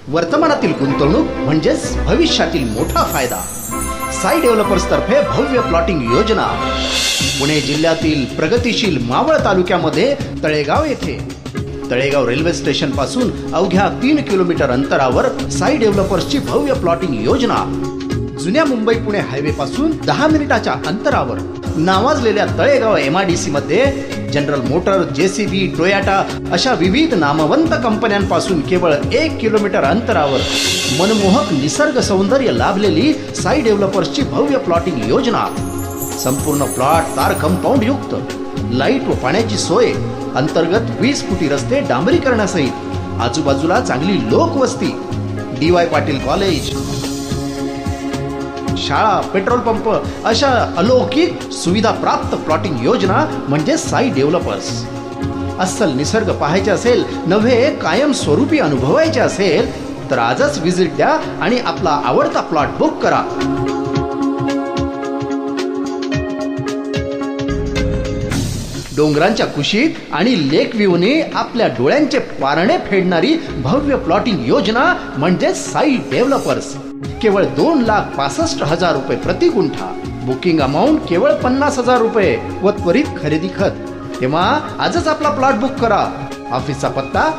वर्तमानातील गुंतवणूक म्हणजेच भविष्यातील मोठा फायदा। साई डेव्हलपर्स तर्फे भव्य प्लॉटिंग योजना। पुणे जिल्ह्यातील प्रगतिशील मावळ तालुक्यामध्ये तळेगाव येथे तळेगाव रेल्वे स्टेशन पासून अवघ्या 3 किलोमीटर अंतरावर साई डेव्हलपर्सची भव्य प्लॉटिंग योजना। जुन्या मुंबई पुणे हायवे पासून 10 मिनिटाच्या अंतरावर नावाजलेल्या तळेगाव MIDC मध्ये जनरल मोटर, JCB, टोयोटा अशा विविध नामवंत कंपन्यांपासून केवळ 1 किलोमीटर अंतरावर मनमोहक निसर्ग सौंदर्य लाभलेली साई डेव्हलपर्सची भव्य प्लॉटिंग योजना। संपूर्ण प्लॉट तार कंपाऊंड युक्त, लाईट व पाण्याची सोय, अंतर्गत 20 फुटी रस्ते डांबरीकरणासहित, आजूबाजूला चांगली लोकवस्ती, DY पाटील कॉलेज, शाळा, पेट्रोल पंप अशा अलौकिक सुविधा प्राप्त प्लॉटिंग योजना म्हणजे साई डेव्हलपर्स। अस्सल निसर्ग पाहायचे असेल, नव्हे कायम स्वरूपी अनुभवायचे असेल तर आजच व्हिजिट द्या आणि आपला आवडता प्लॉट बुक करा। डोंगरांच्या कुशीत आणि लेक व्ह्यूने आपल्या डोळ्यांचे पारणे फेडणारी भव्य प्लॉटिंग योजना म्हणजे साई डेव्हलपर्स। केवळ 2,65,000 रुपये प्रति गुंठा, बुकिंग अमाउंट केवळ 50,000 रुपये व त्वरित खरेदी खत। तेव्हा आजच आपला प्लॉट बुक करा। ऑफिसचा पत्ता